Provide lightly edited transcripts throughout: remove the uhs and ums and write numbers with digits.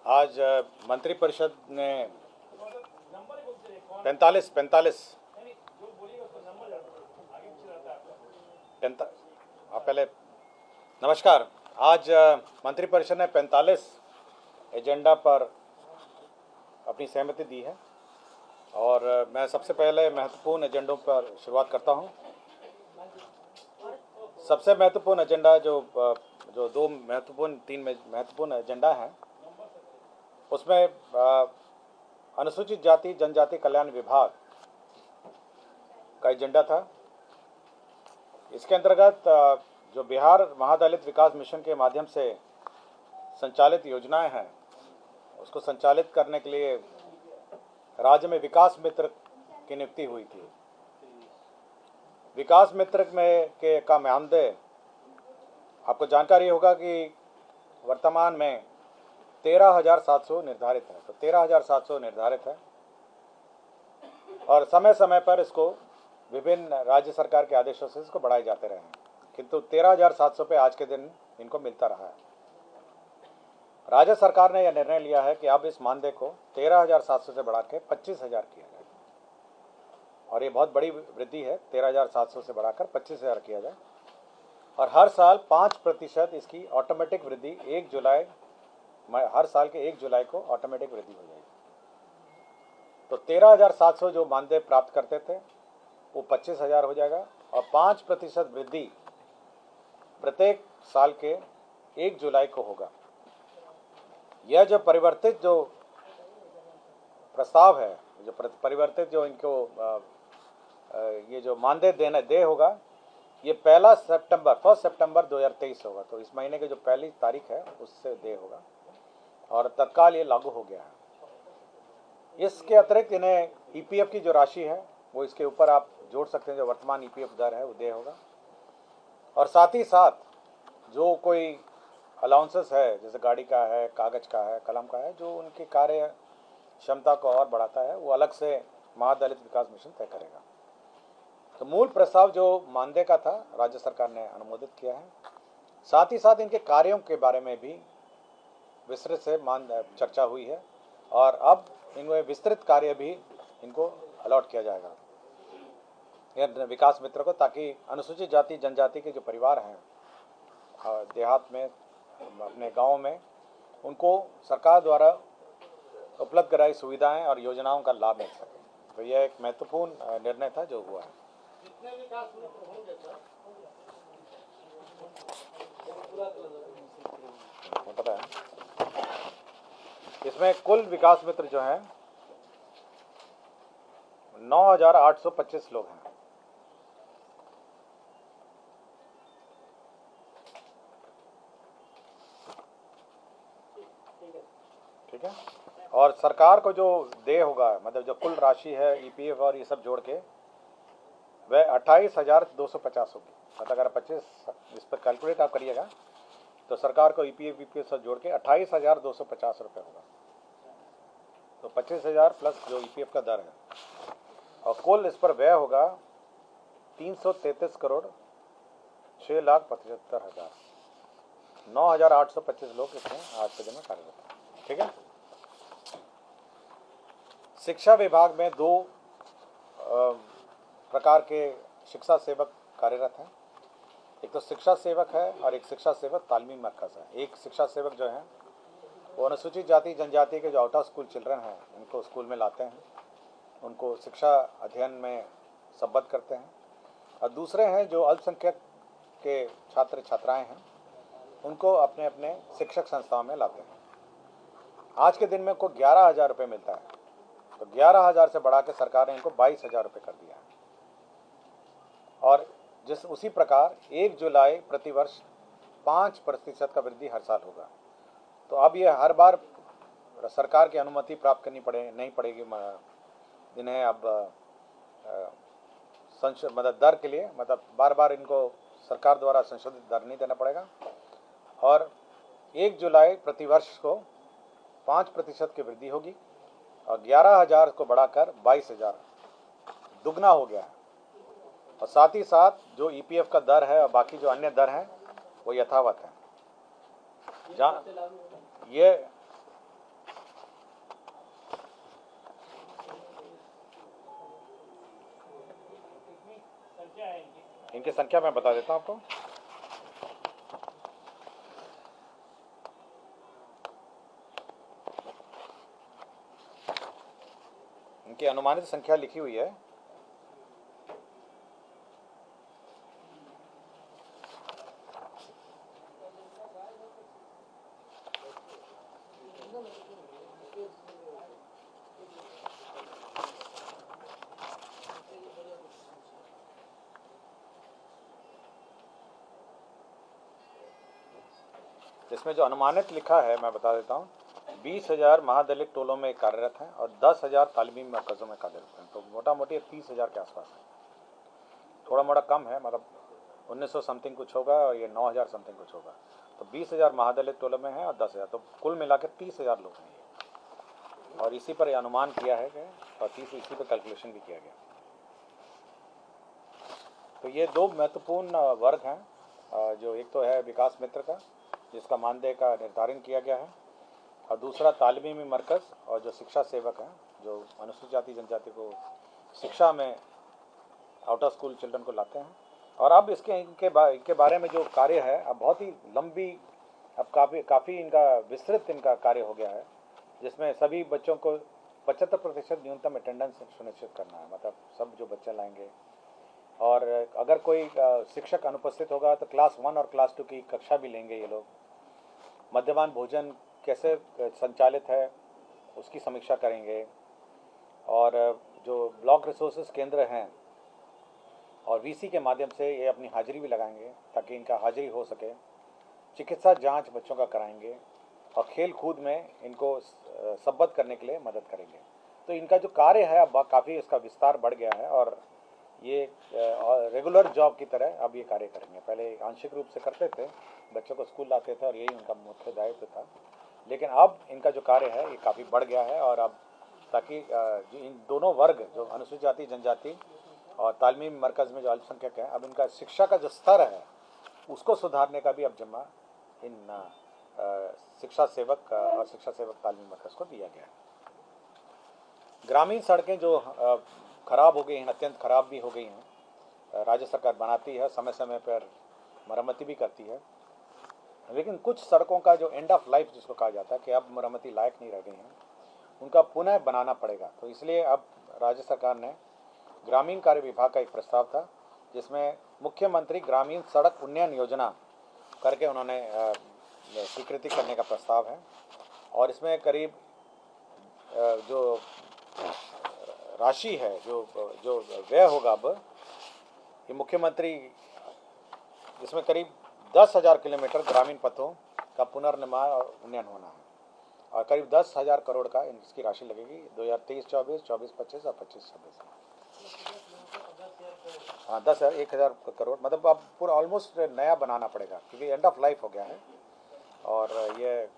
आज मंत्रिपरिषद ने 45 पहले नमस्कार। आज मंत्रिपरिषद ने 45 एजेंडा पर अपनी सहमति दी है और मैं सबसे पहले महत्वपूर्ण एजेंडों पर शुरुआत करता हूं। सबसे महत्वपूर्ण एजेंडा जो तीन महत्वपूर्ण एजेंडा हैं, उसमें अनुसूचित जाति जनजाति कल्याण विभाग का एजेंडा था। इसके अंतर्गत जो बिहार महादलित विकास मिशन के माध्यम से संचालित योजनाएं हैं, उसको संचालित करने के लिए राज्य में विकास मित्र की नियुक्ति हुई थी। विकास मित्र का मानदेय आपको जानकारी होगा कि वर्तमान में 13,700 निर्धारित है। तो 13,700 निर्धारित है और समय समय पर इसको विभिन्न राज्य सरकार के आदेशों से इसको बढ़ाए जाते रहे हैं, किंतु 13,700 पे आज के दिन इनको मिलता रहा है। राज्य सरकार ने यह निर्णय लिया है कि अब इस मानदेय को 13,700 से बढ़ा के 25,000 किया जाए और ये बहुत बड़ी वृद्धि है। 13,700 से बढ़ाकर 25,000 किया जाए और हर साल 5% इसकी ऑटोमेटिक वृद्धि हर साल के 1 जुलाई को ऑटोमेटिक वृद्धि हो जाएगी। तो 13,700 जो मानदेय प्राप्त करते थे वो 25,000 हो जाएगा और 5% वृद्धि प्रत्येक साल के 1 जुलाई को होगा। यह जो परिवर्तित जो प्रस्ताव है, जो परिवर्तित जो इनको ये जो मानदेय दे होगा, ये 1 सितंबर 2023 होगा। तो इस महीने की जो पहली तारीख है उससे दे होगा और तत्काल ये लागू हो गया है। इसके अतिरिक्त इन्हें ईपीएफ की जो राशि है वो इसके ऊपर आप जोड़ सकते हैं। जो वर्तमान ईपीएफ दर है वो दे होगा और साथ ही साथ जो कोई अलाउंसेस है, जैसे गाड़ी का है, कागज का है, कलम का है, जो उनकी कार्य क्षमता को और बढ़ाता है, वो अलग से महादलित विकास मिशन तय करेगा। तो मूल प्रस्ताव जो मानदेय का था, राज्य सरकार ने अनुमोदित किया है। साथ ही साथ इनके कार्यों के बारे में भी विस्तृत से चर्चा हुई है और अब इनमें विस्तृत कार्य भी इनको अलॉट किया जाएगा यह विकास मित्र को, ताकि अनुसूचित जाति जनजाति के जो परिवार हैं देहात में, अपने गाँव में, उनको सरकार द्वारा उपलब्ध कराई सुविधाएं और योजनाओं का लाभ मिल सके। तो यह एक महत्वपूर्ण निर्णय था जो हुआ है। पता है इसमें कुल विकास मित्र जो हैं 9,825 लोग हैं। ठीक है, और सरकार को जो दे होगा, मतलब जो कुल राशि है ईपीएफ और ये सब जोड़ के वह 28,250 होगी। मतलब अगर 25 इस पर कैलकुलेट आप करिएगा तो सरकार को ईपीएफ सब जोड़ के 28,250 रुपये होगा। तो 25,000 प्लस जो ईपीएफ का दर है और कुल इस पर व्यय होगा 333 करोड़ 6,75,000। 9,825 लोग इसमें आज के दिन में कार्यरत हैं। ठीक है, शिक्षा विभाग में 2 प्रकार के शिक्षा सेवक कार्यरत हैं। एक तो शिक्षा सेवक है और एक शिक्षा सेवक तालीमी मरकज़ है। एक शिक्षा सेवक जो है वो अनुसूचित जाति जनजाति के जो आउट ऑफ स्कूल चिल्ड्रन हैं उनको स्कूल में लाते हैं, उनको शिक्षा अध्ययन में संबद्ध करते हैं। और दूसरे हैं जो अल्पसंख्यक के छात्र छात्राएं हैं, उनको अपने अपने शिक्षक संस्थाओं में लाते हैं। आज के दिन में उनको 11,000 रुपये मिलता है। तो 11,000 से बढ़ा के सरकार ने इनको 22,000 रुपये कर दिया है। और उसी प्रकार 1 जुलाई प्रतिवर्ष 5% का वृद्धि हर साल होगा। तो अब ये हर बार सरकार की अनुमति प्राप्त करनी नहीं पड़ेगी जिन्हें अब मतलब दर के लिए, मतलब बार बार इनको सरकार द्वारा संशोधित दर नहीं देना पड़ेगा। और 1 जुलाई प्रतिवर्ष को 5% की वृद्धि होगी और 11,000 को बढ़ाकर 22,000 दुगना हो गया है। और साथ ही साथ जो ईपीएफ का दर है और बाकी जो अन्य दर हैं वो यथावत है। जहाँ ये इनकी संख्या मैं बता देता हूँ आपको। इनकी अनुमानित संख्या लिखी हुई है। इसमें जो अनुमानित लिखा है मैं बता देता हूँ। 20,000 महादलित टोलों में कार्यरत हैं और 10,000 तालीमी मरकज़ों में कार्यरत हैं। तो मोटा मोटी 30,000 के आसपास है। थोड़ा मोड़ा कम है, मतलब 1900 समथिंग कुछ होगा और ये 9,000 समथिंग कुछ होगा। तो 20,000 महादलित टोलों में हैं और 10,000, तो कुल मिला के 30,000 लोग हैं ये। और इसी पर अनुमान किया है कि और इसी पर कैलकुलेशन भी किया गया। तो ये दो महत्वपूर्ण वर्ग हैं, जो एक तो है विकास मित्र का, जिसका मानदेय का निर्धारण किया गया है, और दूसरा तालीमी मरकज़ और जो शिक्षा सेवक हैं, जो अनुसूचित जाति जनजाति को शिक्षा में आउट ऑफ स्कूल चिल्ड्रन को लाते हैं। और अब इनके बारे में जो कार्य है, अब बहुत ही लंबी, अब काफ़ी इनका विस्तृत इनका कार्य हो गया है, जिसमें सभी बच्चों को 75% न्यूनतम अटेंडेंस सुनिश्चित करना है, मतलब सब जो बच्चे लाएंगे। और अगर कोई शिक्षक अनुपस्थित होगा तो क्लास 1 और क्लास 2 की कक्षा भी लेंगे ये लोग। मध्याह्न भोजन कैसे संचालित है उसकी समीक्षा करेंगे। और जो ब्लॉक रिसोर्सेज केंद्र हैं और वीसी के माध्यम से ये अपनी हाजिरी भी लगाएंगे ताकि इनका हाजिरी हो सके। चिकित्सा जांच बच्चों का कराएंगे और खेल कूद में इनको संबद्ध करने के लिए मदद करेंगे। तो इनका जो कार्य है अब काफ़ी इसका विस्तार बढ़ गया है और ये रेगुलर जॉब की तरह अब ये कार्य करेंगे। पहले आंशिक रूप से करते थे, बच्चों को स्कूल लाते थे और यही उनका मुख्य दायित्व था, लेकिन अब इनका जो कार्य है ये काफ़ी बढ़ गया है। और अब ताकि इन दोनों वर्ग, जो अनुसूचित जाति जनजाति और तालीमी मरकज़ में जो अल्पसंख्यक हैं, अब इनका शिक्षा का जो स्तर है उसको सुधारने का भी अब जिम्मा इन शिक्षा सेवक और शिक्षा सेवक तालीमी मरकज़ को दिया गया है। ग्रामीण सड़कें जो खराब हो गई हैं, अत्यंत खराब भी हो गई हैं, राज्य सरकार बनाती है, समय समय पर मरम्मती भी करती है, लेकिन कुछ सड़कों का जो एंड ऑफ लाइफ जिसको कहा जाता है कि अब मरम्मती लायक नहीं रह गई हैं, उनका पुनः बनाना पड़ेगा। तो इसलिए अब राज्य सरकार ने ग्रामीण कार्य विभाग का एक प्रस्ताव था, जिसमें मुख्यमंत्री ग्रामीण सड़क उन्नयन योजना करके उन्होंने स्वीकृति करने का प्रस्ताव है। और इसमें करीब जो राशि है, जो व्यय होगा अब ये मुख्यमंत्री, इसमें करीब 10,000 किलोमीटर ग्रामीण पथों का पुनर्निर्माण और उन्नयन होना है और करीब 10,000 करोड़ का इसकी राशि लगेगी 2023-24, 24-25 और 25-26। हाँ, 1,000 करोड़, मतलब अब पूरा ऑलमोस्ट नया बनाना पड़ेगा क्योंकि एंड ऑफ लाइफ हो गया है। और ये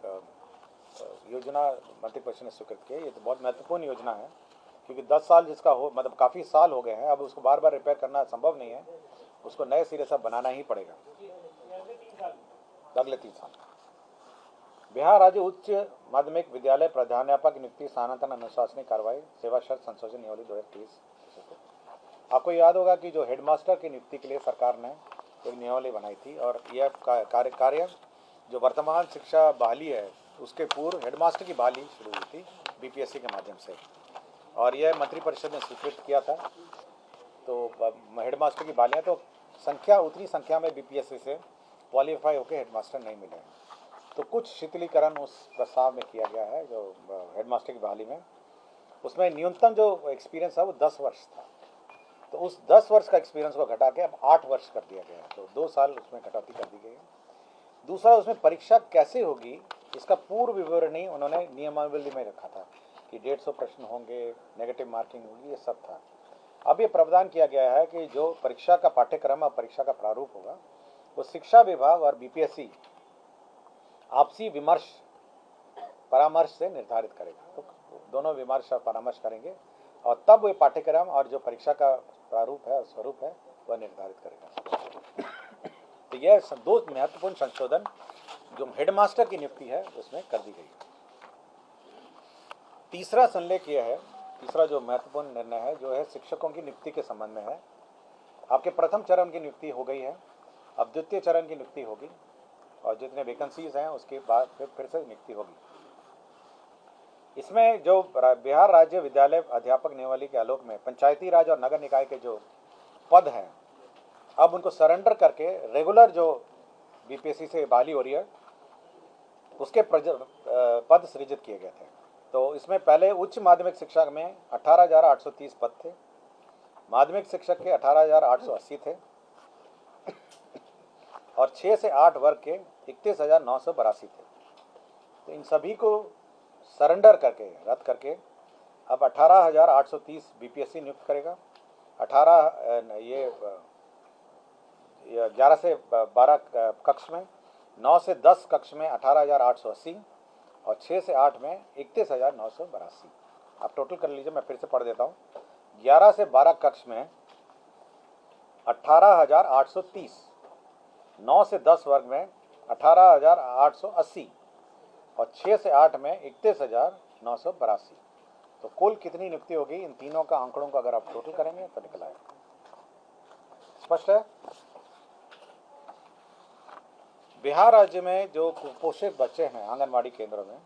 योजना मंत्रिपरिषद ने स्वीकृत की है। ये तो बहुत महत्वपूर्ण योजना है क्योंकि 10 साल जिसका हो, मतलब काफ़ी साल हो गए हैं, अब उसको बार बार रिपेयर करना संभव नहीं है, उसको नए सिरे से बनाना ही पड़ेगा अगले 3 साल। बिहार राज्य उच्च माध्यमिक विद्यालय प्रधानाध्यापक नियुक्ति स्थानांतरण अनुशासनिक कार्रवाई सेवा शर्त संशोधन नियमावली 2023। आपको याद होगा कि जो हेडमास्टर की नियुक्ति के लिए सरकार ने एक नियमावली बनाई थी और यह कार्य जो वर्तमान शिक्षा बहाली है उसके पूर्व हेडमास्टर की बहाली शुरू हुई थी बीपीएससी के माध्यम से, और यह मंत्रिपरिषद ने स्वीकृत किया था। तो हेडमास्टर की बहालियाँ, तो उतनी संख्या में बीपीएससी से क्वालिफाई होकर हेडमास्टर नहीं मिले हैं, तो कुछ शिथिलीकरण उस प्रस्ताव में किया गया है जो हेडमास्टर की बहाली में। उसमें न्यूनतम जो एक्सपीरियंस है वो 10 वर्ष था, तो उस 10 वर्ष का एक्सपीरियंस को घटा के अब 8 वर्ष कर दिया गया है, तो 2 साल उसमें कटौती कर दी गई है। दूसरा, उसमें परीक्षा कैसे होगी इसका पूर्व विवरणी उन्होंने नियमावली में रखा था कि 150 प्रश्न होंगे, नेगेटिव मार्किंग होगी, ये सब था। अब ये प्रावधान किया गया है कि जो परीक्षा का पाठ्यक्रम और परीक्षा का प्रारूप होगा वो शिक्षा विभाग और बीपीएससी आपसी परामर्श से निर्धारित करेगा। तो दोनों विमर्श और परामर्श करेंगे और तब वो पाठ्यक्रम और जो परीक्षा का प्रारूप है, स्वरूप है, वह निर्धारित करेगा। तो यह 2 महत्वपूर्ण संशोधन जो हेडमास्टर की नियुक्ति है उसमें कर दी गई। तीसरा संलेख यह है, तीसरा जो महत्वपूर्ण निर्णय है जो है शिक्षकों की नियुक्ति के संबंध में है, आपके प्रथम चरण की नियुक्ति हो गई है, अब द्वितीय चरण की नियुक्ति होगी और जितने वैकेंसीज हैं उसके बाद फिर से नियुक्ति होगी। इसमें जो बिहार राज्य विद्यालय अध्यापक नियमावली के आलोक में पंचायती राज और नगर निकाय के जो पद हैं, अब उनको सरेंडर करके रेगुलर जो बीपीएससी से बहाली हो रही है उसके पद सृजित किए गए थे। तो इसमें पहले उच्च माध्यमिक शिक्षा में 18,830 पद थे, माध्यमिक शिक्षक के 18,880 थे और 6 से 8 वर्ग के 31,982 थे। तो इन सभी को सरेंडर करके, रद्द करके अब 18,830 बीपीएससी नियुक्त करेगा। 11 से 12 कक्ष में, 9 से 10 कक्ष में 18,880 और 6 से 8 में 31,982। आप टोटल कर लीजिए, मैं फिर से पढ़ देता हूँ। 11 से 12 कक्ष में 18,830, 9 से 10 वर्ग में 18,880 और 6 से 8 में 31,982। तो कुल कितनी नियुक्ति होगी? इन तीनों का आंकड़ों का अगर आप टोटल करेंगे तो निकल आएगा। स्पष्ट है? बिहार राज्य में जो कुपोषित बच्चे हैं आंगनवाड़ी केंद्रों में,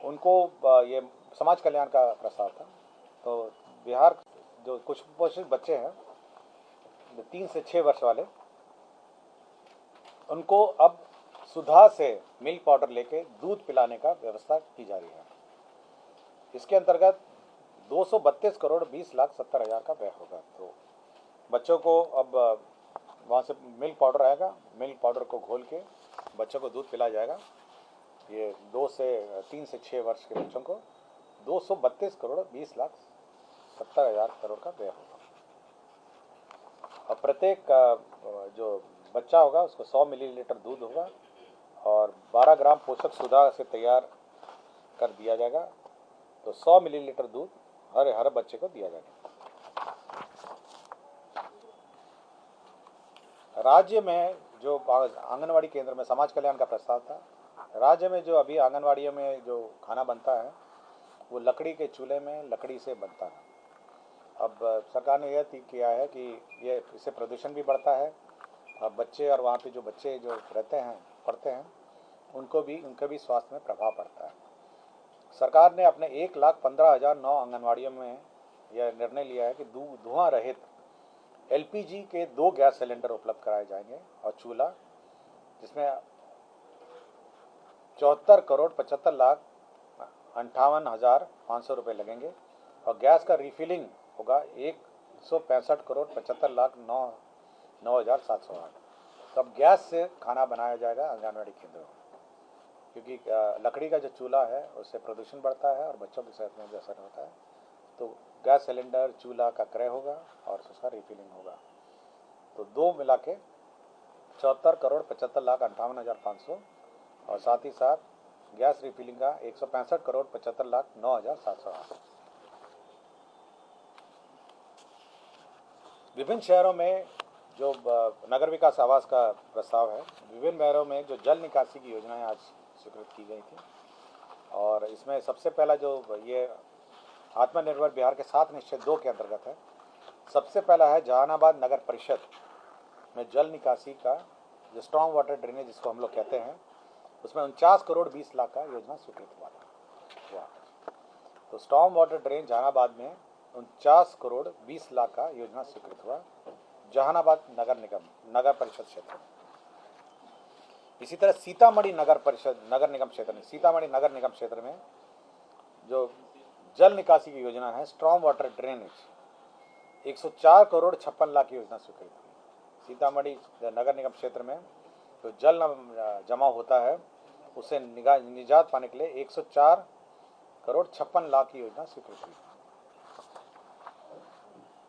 उनको ये समाज कल्याण का प्रस्ताव था। तो बिहार जो कुछ कुपोषित बच्चे हैं 3 से 6 वर्ष वाले, उनको अब सुधा से मिल्क पाउडर लेके दूध पिलाने का व्यवस्था की जा रही है। इसके अंतर्गत 232 करोड़ 20 लाख 70 हज़ार का व्यय होगा। तो बच्चों को अब वहाँ से मिल्क पाउडर आएगा, मिल्क पाउडर को घोल के बच्चों को दूध पिलाया जाएगा। ये 3 से 6 वर्ष के बच्चों को 232 करोड़ 20 लाख 70 हज़ार करोड़ का व्यय होगा। और प्रत्येक जो बच्चा होगा उसको 100 मिलीलीटर दूध होगा और 12 ग्राम पोषक सुधा से तैयार कर दिया जाएगा। तो 100 मिलीलीटर दूध हर बच्चे को दिया जाएगा। राज्य में जो आंगनवाड़ी केंद्र में समाज कल्याण का प्रस्ताव था, राज्य में जो अभी आंगनवाड़ियों में जो खाना बनता है वो लकड़ी के चूल्हे में लकड़ी से बनता है। अब सरकार ने यह किया है कि इससे प्रदूषण भी बढ़ता है और बच्चे और वहाँ पे जो बच्चे जो रहते हैं, पढ़ते हैं, उनके भी स्वास्थ्य में प्रभाव पड़ता है। सरकार ने अपने 1,15,009 आंगनवाड़ियों में यह निर्णय लिया है कि धुआं रहित एलपीजी के 2 गैस सिलेंडर उपलब्ध कराए जाएंगे और चूल्हा, जिसमें 74 करोड़ 75 लाख 58,500 रुपये लगेंगे और गैस का रिफिलिंग होगा 165 करोड़ 75 लाख 9,708। तो अब गैस से खाना बनाया जाएगा आंगनवाड़ी केंद्रों में, क्योंकि लकड़ी का जो चूल्हा है उससे प्रदूषण बढ़ता है और बच्चों की सेहत में भी असर होता है। तो गैस सिलेंडर चूल्हा का क्रय होगा और उसका रिफिलिंग होगा। तो 2 मिला के 74 करोड़ 75 लाख 58,500 और साथ ही साथ गैस रिफिलिंग का 165 करोड़ 75 लाख 9,708। विभिन्न शहरों में जो नगर विकास आवास का प्रस्ताव है, विभिन्न शहरों में जो जल निकासी की योजनाएं आज स्वीकृत की गई थी और इसमें सबसे पहला जो ये आत्मनिर्भर बिहार के 7 निश्चय 2 के अंतर्गत है। सबसे पहला है जहानाबाद नगर परिषद में जल निकासी का जो स्ट्रॉन्ग वाटर ड्रेनेज जिसको हम लोग कहते हैं, उसमें 49 करोड़ 20 लाख का योजना स्वीकृत हुआ। तो स्ट्रॉन्ग वाटर ड्रेन जहानाबाद में 49 करोड़ 20 लाख का योजना स्वीकृत हुआ जहानाबाद नगर परिषद क्षेत्र में। इसी तरह सीतामढ़ी नगर निगम क्षेत्र में जो जल निकासी की योजना है strong water drainage, 104 crore 56 lakh की योजना स्वीकृत हुई। सीतामढ़ी नगर निगम क्षेत्र में जो जल जमा होता है उससे निजात पाने के लिए 104 करोड़ 56 लाख की योजना स्वीकृत हुई।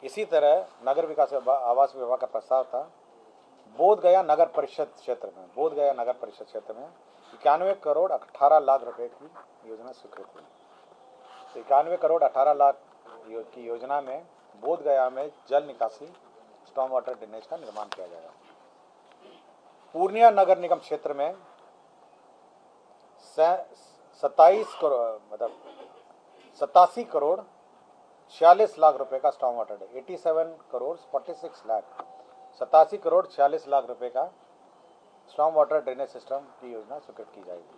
इसी तरह नगर विकास आवास विभाग का प्रस्ताव था बोधगया नगर परिषद क्षेत्र में 91 करोड़ 18 लाख रुपए की योजना स्वीकृत हुई। 91 करोड़ 18 लाख की योजना में बोधगया में जल निकासी स्ट्रॉन्ग वाटर ड्रेनेज का निर्माण किया जाएगा। पूर्णिया नगर निगम क्षेत्र में 87 करोड़ 46 लाख रुपए का स्टॉर्म वाटर 87 करोड़ 46 लाख 87 करोड़ 46 लाख रुपए का स्टॉर्म वाटर ड्रेनेज सिस्टम की योजना स्वीकृत की जाएगी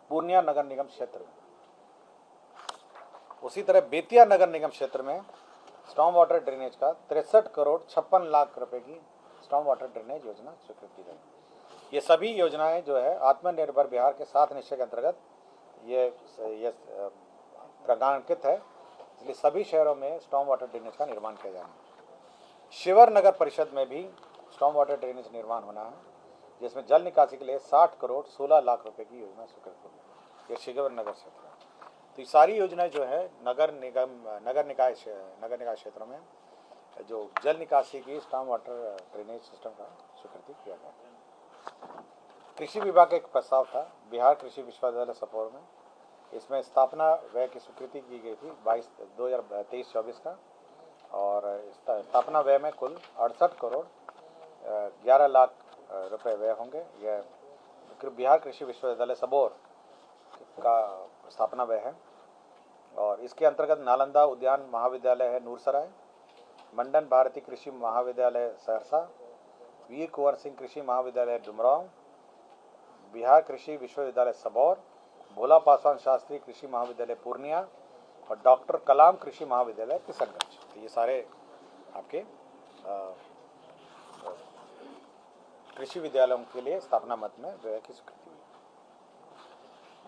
पूर्णिया नगर निगम क्षेत्र में। उसी तरह बेतिया नगर निगम क्षेत्र में स्टॉर्म वाटर ड्रेनेज का 63 करोड़ 56 लाख रुपए की स्टॉर्म वाटर ड्रेनेज योजना स्वीकृत की जाएगी। ये सभी योजनाएं जो है आत्मनिर्भर बिहार के 7 निश्चय के अंतर्गत ये क्रियान्वित है, इसलिए सभी शहरों में स्टॉर्म वाटर ड्रेनेज का निर्माण किया जाना है। शिवर नगर परिषद में भी स्टॉर्म वाटर ड्रेनेज निर्माण होना है, जिसमें जल निकासी के लिए 60 करोड़ 16 लाख रुपए की योजना स्वीकृत होगी। ये शिवर नगर क्षेत्र है। तो ये सारी योजनाएं जो है नगर निकाय क्षेत्रों में जो जल निकासी की स्टॉर्म वाटर ड्रेनेज सिस्टम का स्वीकृति किया गया। कृषि विभाग का एक प्रस्ताव था बिहार कृषि विश्वविद्यालय सपोर में, इसमें स्थापना व्यय की स्वीकृति की गई थी 2023-24 का, और स्थापना व्यय में कुल 68 करोड़ 11 लाख रुपए व्यय होंगे। यह बिहार कृषि विश्वविद्यालय सबौर का स्थापना व्यय है, और इसके अंतर्गत नालंदा उद्यान महाविद्यालय है नूरसराय, मंडन भारती कृषि महाविद्यालय सहरसा, वीर कुंवर सिंह कृषि महाविद्यालय डुमरांव, बिहार कृषि विश्वविद्यालय सबौर, भोला पासवान शास्त्री कृषि महाविद्यालय पूर्णिया और डॉक्टर कलाम कृषि महाविद्यालय किशनगंज। तो ये सारे आपके कृषि विद्यालयों के लिए स्थापना मद में व्यय की स्वीकृति हुई।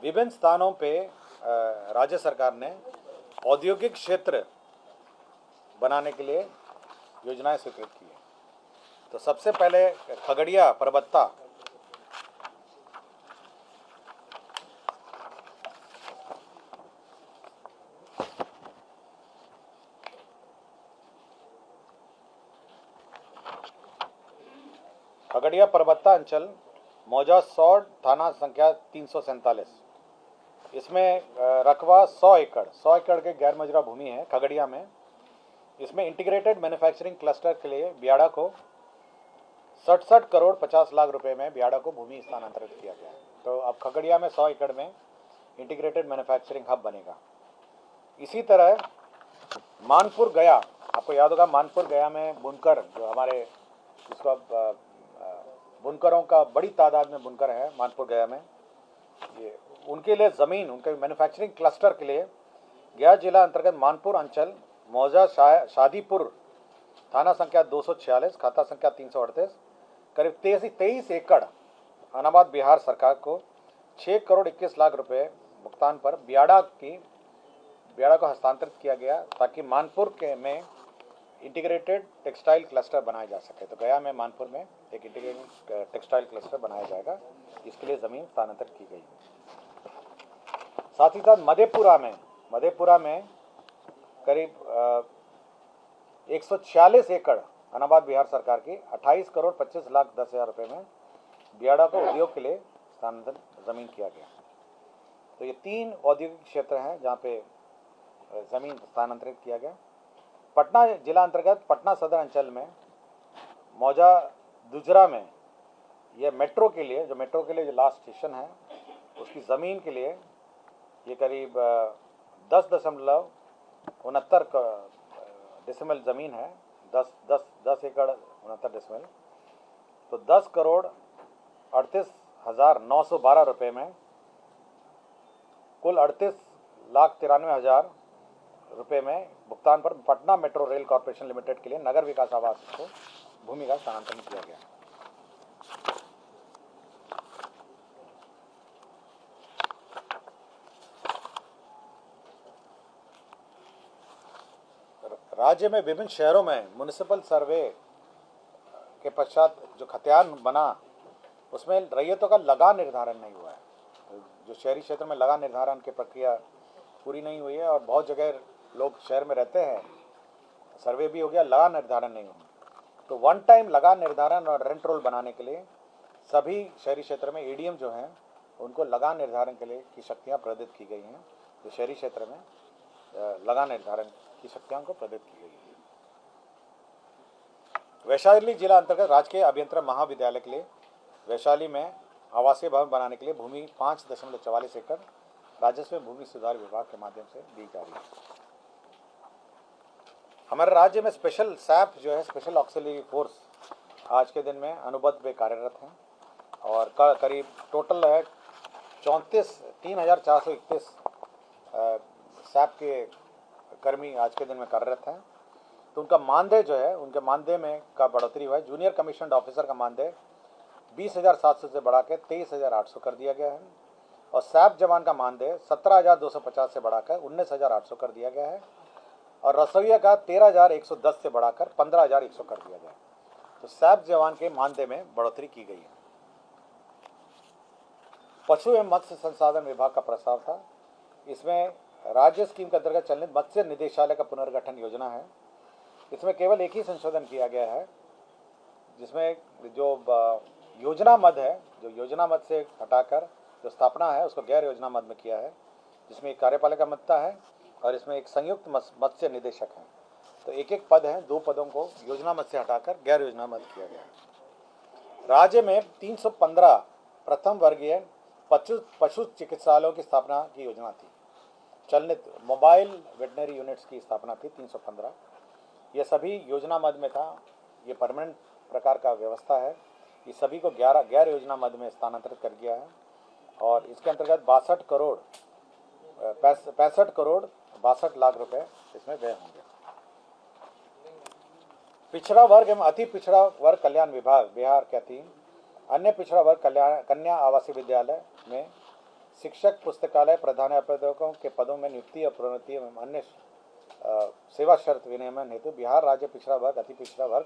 विभिन्न स्थानों पे राज्य सरकार ने औद्योगिक क्षेत्र बनाने के लिए योजनाएं स्वीकृत की है। तो सबसे पहले खगड़िया परबत्ता अंचल मौजा सौड़ थाना संख्या 347, इसमें रकबा 100 एकड़ के गैर मजरा भूमि है खगड़िया में। इसमें इंटीग्रेटेड मैन्युफैक्चरिंग क्लस्टर के लिए बियाड़ा को 67 करोड़ 50 लाख रुपए में बियाड़ा को भूमि स्थानांतरित किया गया है। तो अब खगड़िया में 100 एकड़ में इंटीग्रेटेड मैन्युफैक्चरिंग हब बनेगा। इसी तरह मानपुर गया, आपको याद होगा मानपुर गया में बुनकर जो हमारे जिसको बुनकरों का बड़ी तादाद में बुनकर है मानपुर गया में, ये उनके लिए ज़मीन उनके मैन्युफैक्चरिंग क्लस्टर के लिए गया जिला अंतर्गत मानपुर अंचल मौजा शादीपुर थाना संख्या 246 खाता संख्या 338 करीब 23 एकड़ अनाबाद बिहार सरकार को 6 करोड़ 21 लाख रुपए भुगतान पर बियाड़ा को हस्तांतरित किया गया, ताकि मानपुर में इंटीग्रेटेड टेक्सटाइल क्लस्टर बनाया जा सके। तो गया में मानपुर में एक इंटीग्रेटेड टेक्सटाइल क्लस्टर बनाया जाएगा, इसके लिए ज़मीन स्थानांतरित की गई। साथ ही साथ मधेपुरा में करीब 146 एकड़ अनाबाद बिहार सरकार की 28 करोड़ 25 लाख 10 हज़ार रुपये में बियाड़ा को उद्योग के लिए स्थानांतरित ज़मीन किया गया। तो ये 3 औद्योगिक क्षेत्र हैं जहाँ पे ज़मीन स्थानांतरित किया गया। पटना जिला अंतर्गत पटना सदर अंचल में मौजा दुजरा में यह मेट्रो के लिए जो लास्ट स्टेशन है उसकी ज़मीन के लिए ये करीब 10.69 डेसिमल ज़मीन है, 10 एकड़ 69 डेसिमल। तो 10 करोड़ 38,912 रुपये में कुल 38,93,000 रुपये में भुगतान पर Patna metro rail corporation limited के लिए नगर विकास आवास को भूमि का स्थानांतरण किया गया। राज्य में विभिन्न शहरों में म्युनिसिपल सर्वे के पश्चात जो खतियान बना उसमें रैयतों का लगान निर्धारण नहीं हुआ है। जो शहरी क्षेत्र में लगान निर्धारण की प्रक्रिया पूरी नहीं हुई है और बहुत जगह लोग शहर में रहते हैं, सर्वे भी हो गया, लगान निर्धारण नहीं हुआ। तो वन टाइम लगान निर्धारण और रेंट रोल बनाने के लिए सभी शहरी क्षेत्र में एडीएम जो हैं उनको लगान निर्धारण के लिए की शक्तियाँ प्रदत्त की गई हैं। तो शहरी क्षेत्र में लगान निर्धारण की शक्तियों को प्रदत्त की गई है। वैशाली जिला अंतर्गत राजकीय अभियंत्रण महाविद्यालय के लिए वैशाली में आवासीय भवन बनाने के लिए भूमि 5.44 एकड़ राजस्व भूमि सुधार विभाग के माध्यम से दी जा रही है। हमारे राज्य में स्पेशल सैप जो है, स्पेशल ऑक्सिलरी फोर्स, आज के दिन में अनुबंध में कार्यरत हैं और करीब टोटल है 3,431 सैप के कर्मी आज के दिन में कार्यरत हैं। तो उनका मानदेय जो है, उनके मानदेय में का बढ़ोतरी हुआ है। जूनियर कमीशन्ड ऑफिसर का मानदेय 20,700 से बढ़ा के 23,800 कर दिया गया है और सैप जवान का मानदेय 17,250 से बढ़ाकर 19,800 कर दिया गया है और रसोइया का 13,110 से बढ़ाकर 15,100 कर दिया गया है। तो सैप जवान के मानदेय में बढ़ोतरी की गई है। पशु एवं मत्स्य संसाधन विभाग का प्रस्ताव था। इसमें राज्य स्कीम के अंतर्गत चलने मत्स्य निदेशालय का पुनर्गठन योजना है। इसमें केवल एक ही संशोधन किया गया है, जिसमें जो योजना मद है, जो योजना मद से हटाकर जो स्थापना है उसको गैर योजना मद में किया है, जिसमें एक कार्यपालिका मत्ता है और इसमें एक संयुक्त मत्स्य निदेशक है। तो एक एक पद है, 2 पदों को योजना मद से हटाकर गैर योजना मद किया गया है। राज्य में 315 प्रथम वर्गीय पशु चिकित्सालयों की स्थापना की योजना थी। चलनित मोबाइल वेटनरी यूनिट्स की स्थापना थी 315। ये सभी योजना मद में था। ये परमानेंट प्रकार का व्यवस्था है। ये सभी को 11 गैर योजना मद में स्थानांतरित कर दिया है और इसके अंतर्गत 65 करोड़ 62 लाख रुपए इसमें व्यय होंगे। पिछड़ा वर्ग एवं अति पिछड़ा वर्ग कल्याण विभाग बिहार के अधीन अन्य पिछड़ा वर्ग कन्या आवासीय विद्यालय में शिक्षक, पुस्तकालय, प्रधानाध्यापकों के पदों में नियुक्ति और प्रोन्नति एवं अन्य सेवा शर्त विनियमन हेतु बिहार राज्य पिछड़ा वर्ग अति पिछड़ा वर्ग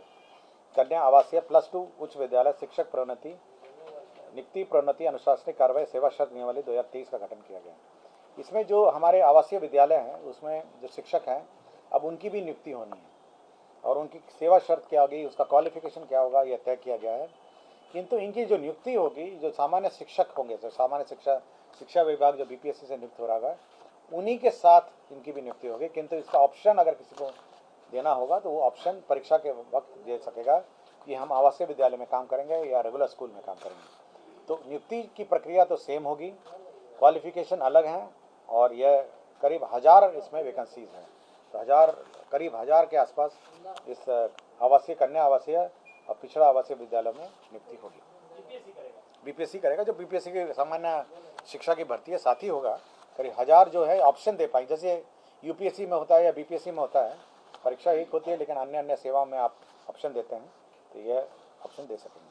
कन्या आवासीय +2 उच्च विद्यालय शिक्षक प्रोन्नति नियुक्ति प्रोन्नति अनुशासनिक कार्रवाई सेवा शर्त नियमावली 2023 का गठन किया गया। इसमें जो हमारे आवासीय विद्यालय हैं उसमें जो शिक्षक हैं अब उनकी भी नियुक्ति होनी है और उनकी सेवा शर्त क्या होगी, उसका क्वालिफिकेशन क्या होगा, यह तय किया गया है। किंतु इनकी जो नियुक्ति होगी, जो सामान्य शिक्षक होंगे, जो सामान्य शिक्षा विभाग जो बीपीएससी से नियुक्त हो रहा है, उन्हीं के साथ इनकी भी नियुक्ति होगी। किंतु इसका ऑप्शन अगर किसी को देना होगा तो वो ऑप्शन परीक्षा के वक्त दे सकेगा कि हम आवासीय विद्यालय में काम करेंगे या रेगुलर स्कूल में काम करेंगे। तो नियुक्ति की प्रक्रिया तो सेम होगी, क्वालिफिकेशन अलग हैं और यह करीब 1000 इसमें वैकेंसीज हैं। तो करीब 1000 के आसपास इस आवासीय कन्या आवासीय और पिछड़ा आवासीय विद्यालय में नियुक्ति होगी। बीपीएससी करेगा। जो बीपीएससी की सामान्य शिक्षा की भर्ती है साथ ही होगा। करीब 1000 जो है ऑप्शन दे पाएंगे, जैसे यूपीएससी में होता है या बीपीएससी में होता है, परीक्षा एक होती है लेकिन अन्य सेवाओं में आप ऑप्शन देते हैं, तो यह ऑप्शन दे सकेंगे।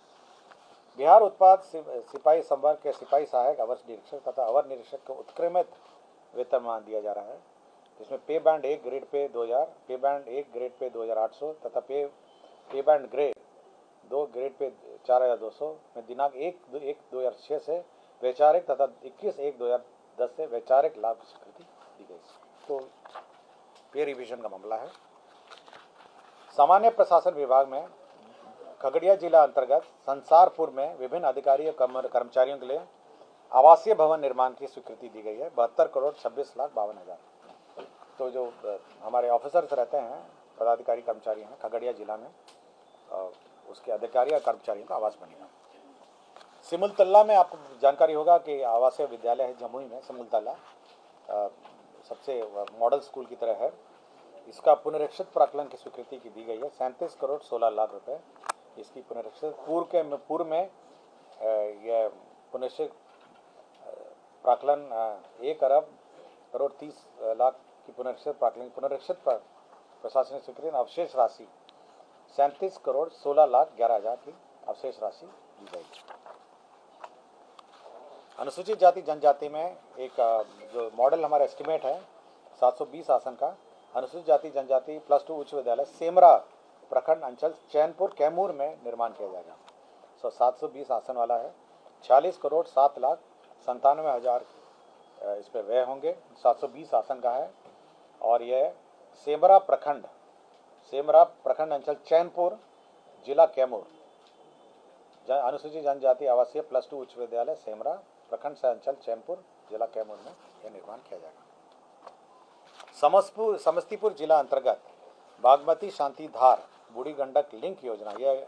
बिहार उत्पाद सिपाही संवर्ग के सिपाही सहायक अवर निरीक्षक तथा अवर निरीक्षक को उत्क्रमित वेतनमान दिया जा रहा है। इसमें पे बैंड 1 ग्रेड पे 2000, पे बैंड 1 ग्रेड पे 2800 तथा पे बैंड ग्रेड 2 ग्रेड पे 4200 में दिनांक 1/1/2006 से वैचारिक तथा 21/1/2010 से वैचारिक लाभ स्वीकृति दी गई। तो पे रिवीजन का मामला है। सामान्य प्रशासन विभाग में खगड़िया जिला अंतर्गत संसारपुर में विभिन्न अधिकारी और कर्मचारियों के लिए आवासीय भवन निर्माण की स्वीकृति दी गई है 72,26,52,000। तो जो हमारे ऑफिसर्स रहते हैं, पदाधिकारी कर्मचारी हैं खगड़िया जिला में, उसके अधिकारी और कर्मचारियों का आवास बनेगा। सिमुलतला में आपको जानकारी होगा कि आवासीय विद्यालय है जमुई में। सिमुलतला सबसे मॉडल स्कूल की तरह है। इसका पुनरीक्षित प्राक्कलन की स्वीकृति की दी गई है 37 करोड़ 16 लाख रुपए। इसकी पुनरीक्षित पूर्व में यह पुनरीक्षित प्राक्कलन 1 अरब करोड़ 30 लाख की पुनरीक्षित प्रशासनिक स्वीकृति। अवशेष राशि 37 करोड़ 16 लाख 11 हज़ार की अवशेष राशि दी जाएगी। अनुसूचित जाति जनजाति में एक जो मॉडल हमारा एस्टिमेट है 720 आसन का अनुसूचित जाति जनजाति +2 उच्च विद्यालय सेमरा प्रखंड अंचल चैनपुर कैमूर में निर्माण किया जाएगा। 720 आसन वाला है। 46 करोड़ 7 लाख 97 हज़ार इस पर व्यय होंगे। 720 आसन का है और यह सेमरा प्रखंड अंचल चैनपुर जिला कैमूर अनुसूचित जनजाति आवासीय +2 उच्च विद्यालय सेमरा प्रखंड से अंचल चैनपुर जिला कैमूर में यह निर्माण किया जाएगा। समस्तीपुर जिला अंतर्गत बागमती शांति धार बूढ़ी गंडक लिंक योजना, यह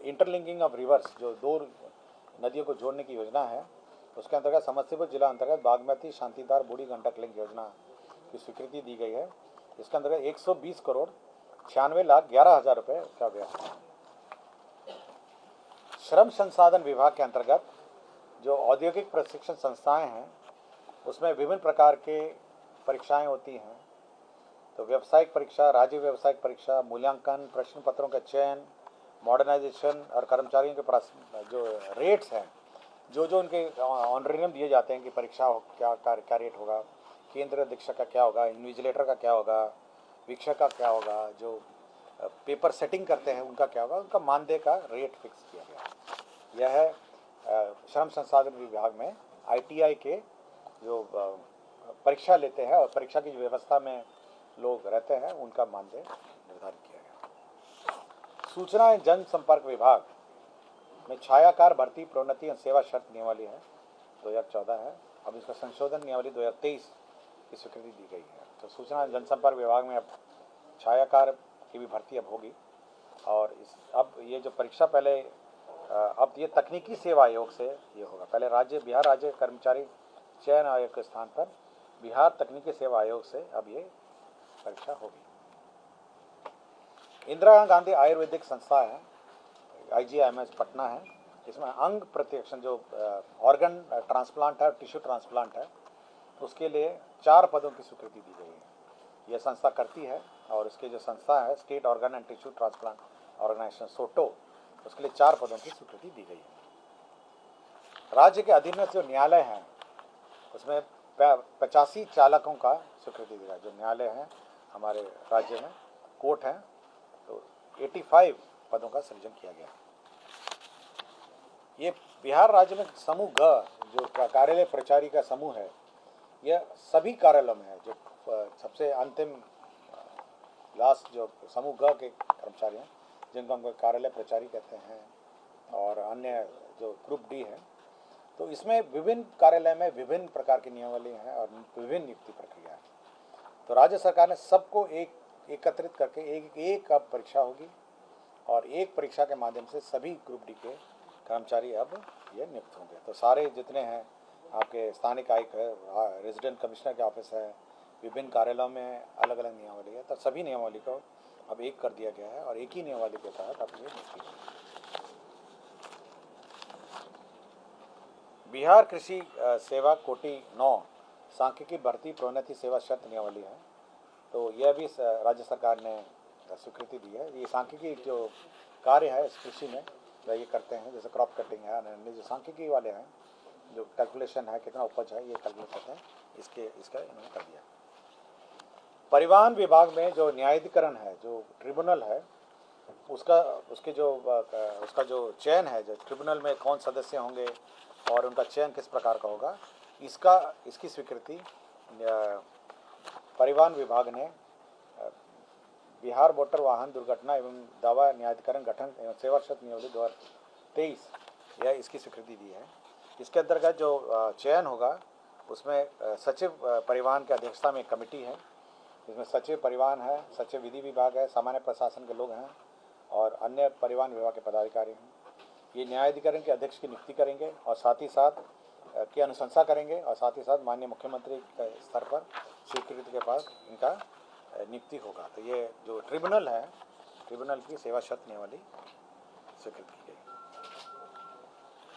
इंटरलिंकिंग ऑफ रिवर्स जो 2 नदियों को जोड़ने की योजना है, उसके अंतर्गत समस्तीपुर जिला अंतर्गत बागमती शांतिधार बूढ़ी गंडक लिंक योजना की स्वीकृति दी गई है। इसके अंतर्गत 120 करोड़ 96,11,000 रुपये का व्यय। श्रम संसाधन विभाग के अंतर्गत जो औद्योगिक प्रशिक्षण संस्थाएं हैं उसमें विभिन्न प्रकार के परीक्षाएं होती हैं। तो व्यावसायिक परीक्षा, राज्य व्यावसायिक परीक्षा, मूल्यांकन, प्रश्न पत्रों का चयन, मॉडर्नाइजेशन और कर्मचारियों के जो रेट्स हैं, जो उनके ऑनरेरियम दिए जाते हैं कि परीक्षा क्या रेट होगा, केंद्र अधीक्षक का क्या होगा, इन्विजिलेटर का क्या होगा, वीक्षक का क्या होगा, जो पेपर सेटिंग करते हैं उनका क्या होगा, उनका मानदेय का रेट फिक्स किया गया। यह है श्रम संसाधन विभाग में ITI के जो परीक्षा लेते हैं और परीक्षा की व्यवस्था में लोग रहते हैं उनका मानदेय निर्धारित किया गया। सूचना एवं जनसंपर्क विभाग में छायाकार भर्ती प्रोन्नति और सेवा शर्त नियमावली है 2014 है। अब इसका संशोधन नियमावली 2023 की स्वीकृति दी गई है। तो सूचना एवं जनसंपर्क विभाग में अब छायाकार की भी भर्ती अब होगी। और अब ये जो परीक्षा पहले अब ये तकनीकी सेवा आयोग से ये होगा। पहले बिहार राज्य कर्मचारी चयन आयोग के स्थान पर बिहार तकनीकी सेवा आयोग से अब ये परीक्षा होगी। इंदिरा गांधी आयुर्वेदिक संस्था है, IGIMS पटना है। इसमें अंग प्रतिरक्षण जो ऑर्गन ट्रांसप्लांट है और टिश्यू ट्रांसप्लांट है उसके लिए 4 पदों की स्वीकृति दी गई है। यह संस्था करती है और इसके जो संस्था है state organ and tissue transplant organisation SOTO, उसके लिए 4 पदों की स्वीकृति दी गई है। राज्य के अधीनस्थ जो न्यायालय हैं उसमें 85 चालकों का स्वीकृति दी गई। जो न्यायालय हैं हमारे राज्य में कोर्ट हैं तो 85 पदों का सृजन किया गया। ये बिहार राज्य में समूह ग जो कार्यालय प्रचारी का समूह है, यह सभी कार्यालयों में है। जो सबसे अंतिम लास्ट जो समूह ग के कर्मचारी हैं जिनको हम कार्यालय प्रचारी कहते हैं, और अन्य जो ग्रुप D है, तो इसमें विभिन्न कार्यालय में विभिन्न प्रकार की नियमावली हैं और विभिन्न नियुक्ति प्रक्रिया है। तो राज्य सरकार ने सबको एकत्रित करके एक अब परीक्षा होगी और एक परीक्षा के माध्यम से सभी ग्रुप D के कर्मचारी अब ये नियुक्त होंगे। तो सारे जितने हैं आपके स्थानिक आयुक्त है, रेजिडेंट कमिश्नर के ऑफिस है, विभिन्न कार्यालयों में अलग अलग नियमावली है, तो सभी नियमावली को अब एक कर दिया गया है और एक ही नियमावली के तहत अब ये नियुक्ति होगी। बिहार कृषि सेवा कोटि 9 सांख्यिकी भर्ती प्रोन्नति सेवा शर्त नियमावली है। तो यह भी राज्य सरकार ने स्वीकृति दी है। ये सांख्यिकी जो कार्य है इस कृषि में ये करते हैं, जैसे क्रॉप कटिंग है, अन्य जो सांख्यिकी वाले हैं, जो कैलकुलेशन है कितना उपज है ये कैलकुलेट करते हैं, इसका इन्होंने कर दिया। परिवहन विभाग में जो न्यायाधिकरण है, जो ट्रिब्यूनल है, उसका जो चयन है, जो ट्रिब्यूनल में कौन सदस्य होंगे और उनका चयन किस प्रकार का होगा, इसकी स्वीकृति परिवहन विभाग ने बिहार मोटर वाहन दुर्घटना एवं दावा न्यायाधिकरण गठन एवं सेवा शर्त नियमावली 2023 यह इसकी स्वीकृति दी है। इसके अंतर्गत जो चयन होगा उसमें सचिव परिवहन की अध्यक्षता में एक कमेटी है, जिसमें सचिव परिवहन है, सचिव विधि विभाग है, सामान्य प्रशासन के लोग हैं और अन्य परिवहन विभाग के पदाधिकारी हैं। ये न्यायाधिकरण के अध्यक्ष की नियुक्ति करेंगे और साथ ही साथ की अनुशंसा करेंगे और साथ ही साथ माननीय मुख्यमंत्री के स्तर पर स्वीकृति के पास इनका नियुक्ति होगा। तो ये जो ट्रिब्यूनल है, ट्रिब्यूनल की सेवा शर्त नियमावली स्वीकृत की गई।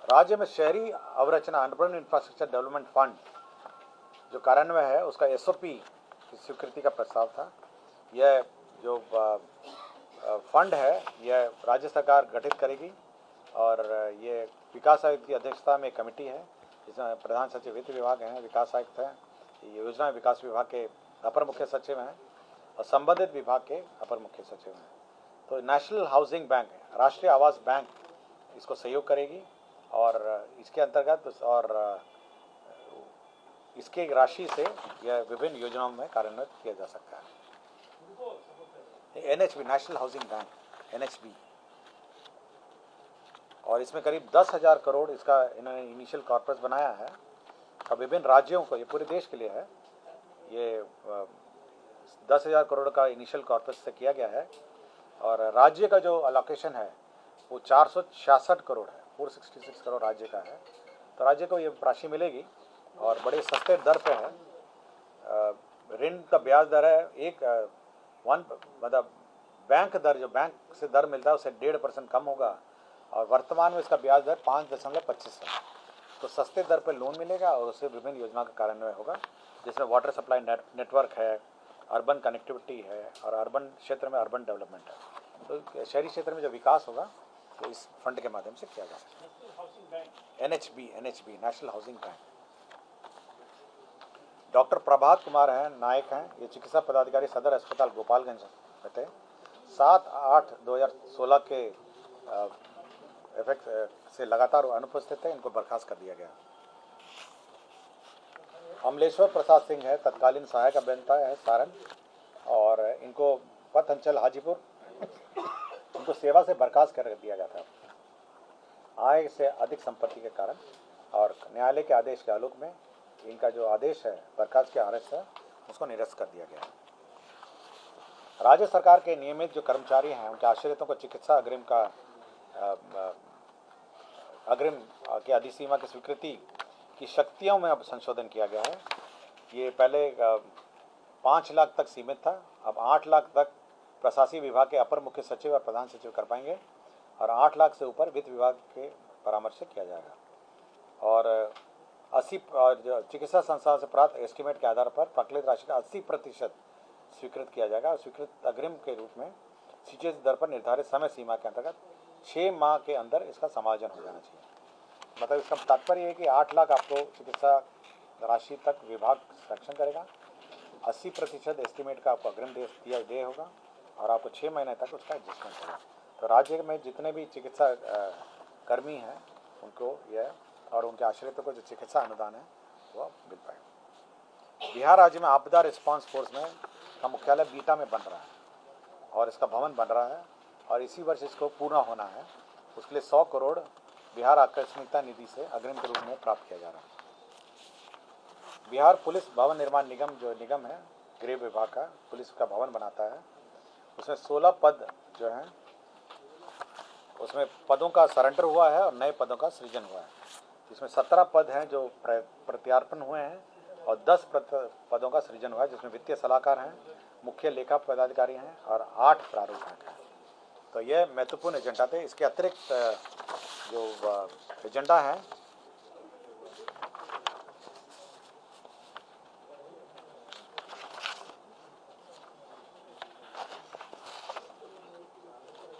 राज्य में शहरी अवरचना अर्बन इंफ्रास्ट्रक्चर डेवलपमेंट फंड जो कार्यान्वयन है उसका SOP की स्वीकृति का प्रस्ताव था। यह जो फंड है यह राज्य सरकार गठित करेगी और ये विकास आयुक्त की अध्यक्षता में एक कमेटी है, जिसमें प्रधान सचिव वित्त विभाग हैं, विकास आयुक्त हैं, योजना विकास विभाग के अपर मुख्य सचिव हैं और संबंधित विभाग के अपर मुख्य सचिव हैं। तो नेशनल हाउसिंग बैंक है, राष्ट्रीय आवास बैंक इसको सहयोग करेगी और इसके अंतर्गत और इसके राशि से यह विभिन्न योजनाओं में कार्यान्वित किया जा सकता है। NHB national housing bank NHB, और इसमें करीब 10,000 करोड़ इसका इन्होंने इनिशियल कॉर्पस बनाया है और विभिन्न राज्यों को, ये पूरे देश के लिए है, ये 10,000 करोड़ का इनिशियल कॉर्पस से किया गया है और राज्य का जो अलोकेशन है वो 466 करोड़ है, 466 करोड़ राज्य का है। तो राज्य को ये राशि मिलेगी और बड़े सस्ते दर पे है। ऋण का ब्याज दर है मतलब बैंक दर जो बैंक से दर मिलता है उससे 1.5% कम होगा और वर्तमान में इसका ब्याज दर 5.25 है। तो सस्ते दर पर लोन मिलेगा और उससे विभिन्न योजना का कार्यान्वयन होगा, जिसमें वाटर सप्लाई नेटवर्क है, अर्बन कनेक्टिविटी है और अर्बन क्षेत्र में अर्बन डेवलपमेंट है। तो शहरी क्षेत्र में जो विकास होगा तो इस फंड के माध्यम से किया जा सकता है। NHB national housing bank. Doctor Prabhat Kumar हैं, नायक हैं, ये चिकित्सा पदाधिकारी सदर अस्पताल गोपालगंज में थे। 7/8/2016 के इफेक्ट से लगातार अनुपस्थित है, इनको बर्खास्त कर दिया गया। अमलेश्वर प्रसाद सिंह है, तत्कालीन सहायक अभियंता है सारण, और इनको पथ अंचल हाजीपुर इनको सेवा से बर्खास्त कर दिया गया था आय से अधिक संपत्ति के कारण, और न्यायालय के आदेश के आलोक में इनका जो आदेश है बर्खास्त के आदेश है उसको निरस्त कर दिया गया। राज्य सरकार के नियमित जो कर्मचारी हैं उनके आश्रितों को चिकित्सा अग्रिम की अधिसीमा की स्वीकृति की शक्तियों में अब संशोधन किया गया है। ये पहले 5 लाख तक सीमित था, अब 8 लाख तक प्रशासकीय विभाग के अपर मुख्य सचिव और प्रधान सचिव कर पाएंगे और 8 लाख से ऊपर वित्त विभाग के परामर्श से किया जाएगा। और 80 चिकित्सा संस्थान से प्राप्त एस्टीमेट के आधार पर प्राकृतिक राशि का 80% स्वीकृत किया जाएगा। स्वीकृत अग्रिम के रूप में सीजीएच दर पर निर्धारित समय सीमा के अंतर्गत 6 माह के अंदर इसका समायोजन हो जाना चाहिए। मतलब इसका तात्पर्य है कि 8 लाख आपको चिकित्सा राशि तक विभाग सक्षम करेगा, 80% एस्टीमेट का आपको अग्रिम दे होगा और आपको 6 महीने तक उसका एडजस्टमेंट होगा। तो राज्य में जितने भी चिकित्सा कर्मी हैं उनको यह और उनके आश्रितों को जो चिकित्सा अनुदान है वह मिल पाएगा। बिहार राज्य में आपदा रिस्पांस फोर्स में का मुख्यालय बीटा में बन रहा है और इसका भवन बन रहा है और इसी वर्ष इसको पूर्ण होना है। उसके लिए 100 करोड़ बिहार आकस्मिकता निधि से अग्रिम के रूप में प्राप्त किया जा रहा है। बिहार पुलिस भवन निर्माण निगम जो निगम है गृह विभाग का, पुलिस का भवन बनाता है, उसमें 16 पद जो हैं उसमें पदों का सरेंडर हुआ है और नए पदों का सृजन हुआ है। इसमें 17 पद हैं जो प्रत्यार्पण हुए हैं और 10 पदों का सृजन हुआ है, जिसमें वित्तीय सलाहकार हैं, मुख्य लेखा पदाधिकारी हैं और 8 प्रारूप हैं। तो ये महत्वपूर्ण एजेंडा थे। इसके अतिरिक्त जो एजेंडा है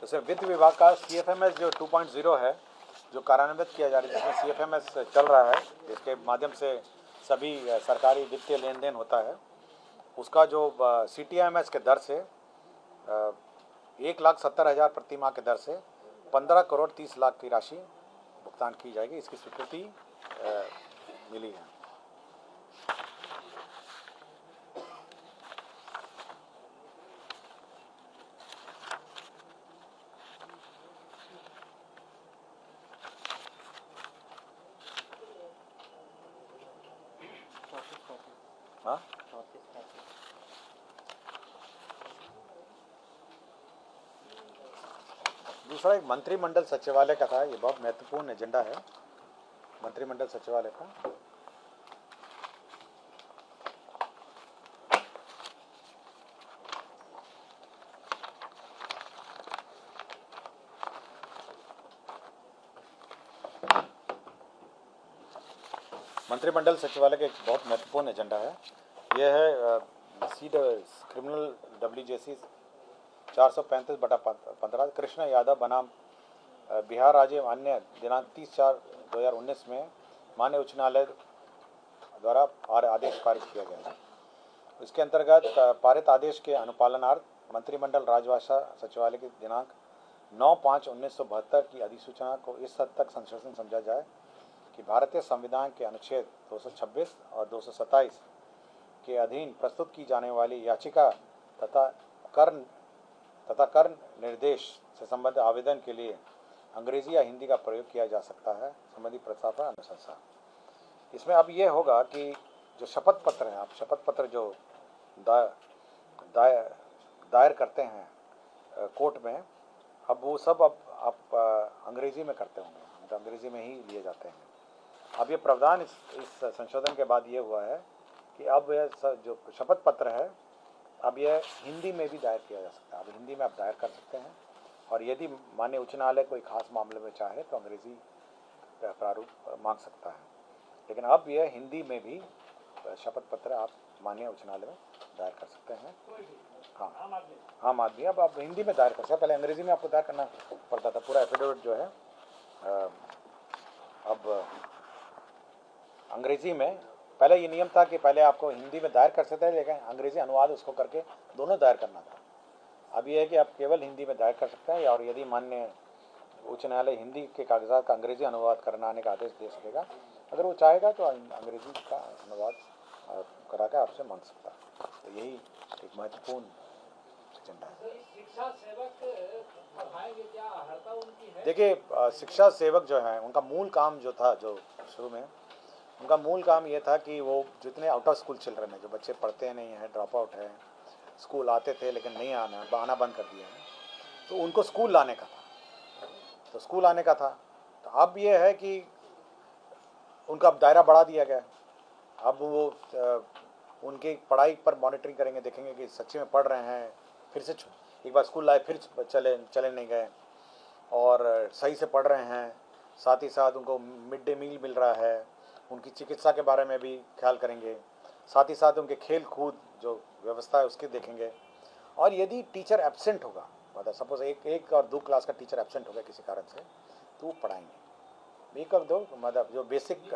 जैसे वित्त विभाग का CFMS जो 2.0 है जो कार्यान्वित किया जा रहा है, जिसमें CFMS चल रहा है, जिसके माध्यम से सभी सरकारी वित्तीय लेन देन होता है, उसका जो CTMS के दर से 1,70,000 प्रति माह के दर से 15 करोड़ 30 लाख की राशि भुगतान की जाएगी। इसकी स्वीकृति मिली है। हाँ, दूसरा एक मंत्रिमंडल सचिवालय का था, ये बहुत महत्वपूर्ण एजेंडा है मंत्रिमंडल सचिवालय का। मंत्रिमंडल सचिवालय का एक बहुत महत्वपूर्ण एजेंडा है। यह है क्रिमिनल WJC 435/15 कृष्ण यादव बनाम बिहार राज्य मान्य दिनांक 30/4/2019 में मान्य उच्च न्यायालय द्वारा आदेश पारित किया गया है। इसके अंतर्गत पारित आदेश के अनुपालनार्थ मंत्रिमंडल राजभाषा सचिवालय की दिनांक 9/5/1972 की अधिसूचना को इस हद तक संशोधन समझा जाए कि भारतीय संविधान के अनुच्छेद 226 और 227 के अधीन प्रस्तुत की जाने वाली याचिका तथा कर निर्देश से संबंधित आवेदन के लिए अंग्रेजी या हिंदी का प्रयोग किया जा सकता है संबंधी प्रस्ताव पर अनुशंसा। इसमें अब ये होगा कि जो शपथ पत्र हैं, आप शपथ पत्र जो दायर करते हैं कोर्ट में, अब वो सब अब आप अंग्रेजी में करते होंगे, तो अंग्रेजी में ही लिए जाते हैं। अब ये प्रावधान इस संशोधन के बाद ये हुआ है कि अब यह जो शपथ पत्र है अब यह हिंदी में भी दायर किया जा सकता है। अब हिंदी में आप दायर कर सकते हैं, और यदि माननीय उच्च न्यायालय कोई खास मामले में चाहे तो अंग्रेजी प्रारूप मांग सकता है। लेकिन अब यह हिंदी में भी शपथ पत्र आप माननीय उच्च न्यायालय में दायर कर सकते हैं। हाँ, आम आदमी अब आप हिंदी में दायर कर सकते हैं। पहले अंग्रेजी में आपको दायर करना पड़ता था। पूरा एफिडेविट जो है अब अंग्रेजी में, पहले ये नियम था कि पहले आपको हिंदी में दायर कर सकते हैं, लेकिन अंग्रेजी अनुवाद उसको करके दोनों दायर करना था। अब ये है कि आप केवल हिंदी में दायर कर सकते हैं, और यदि माननीय उच्च न्यायालय हिंदी के कागजात का अंग्रेजी अनुवाद कराने का आदेश दे सकेगा। अगर वो चाहेगा तो अंग्रेजी का अनुवाद करा के आपसे मांग सकता है। तो यही एक महत्वपूर्ण एजेंडा है। शिक्षा सेवक बढ़ाएंगे क्या? अर्हता उनकी है? देखिए, शिक्षा सेवक जो है उनका मूल काम जो था, जो शुरू में उनका मूल काम ये था कि वो जितने आउट ऑफ स्कूल चिल्ड्रन है, जो बच्चे पढ़ते नहीं हैं, ड्रॉप आउट है, स्कूल आते थे लेकिन नहीं आना बंद कर दिया है, तो उनको स्कूल लाने का था। तो स्कूल आने का था। तो अब ये है कि उनका अब दायरा बढ़ा दिया गया। अब वो उनकी पढ़ाई पर मॉनिटरिंग करेंगे, देखेंगे कि सच्ची में पढ़ रहे हैं, फिर से एक बार स्कूल लाए फिर चले नहीं गए, और सही से पढ़ रहे हैं, साथ ही साथ उनको मिड डे मील मिल रहा है, उनकी चिकित्सा के बारे में भी ख्याल करेंगे, साथ ही साथ उनके खेल कूद जो व्यवस्था है उसकी देखेंगे। और यदि टीचर एब्सेंट होगा, मतलब सपोज एक और 2 क्लास का टीचर एब्सेंट हो गया किसी कारण से, तो वो पढ़ाएंगे। एक और 2 मतलब जो बेसिक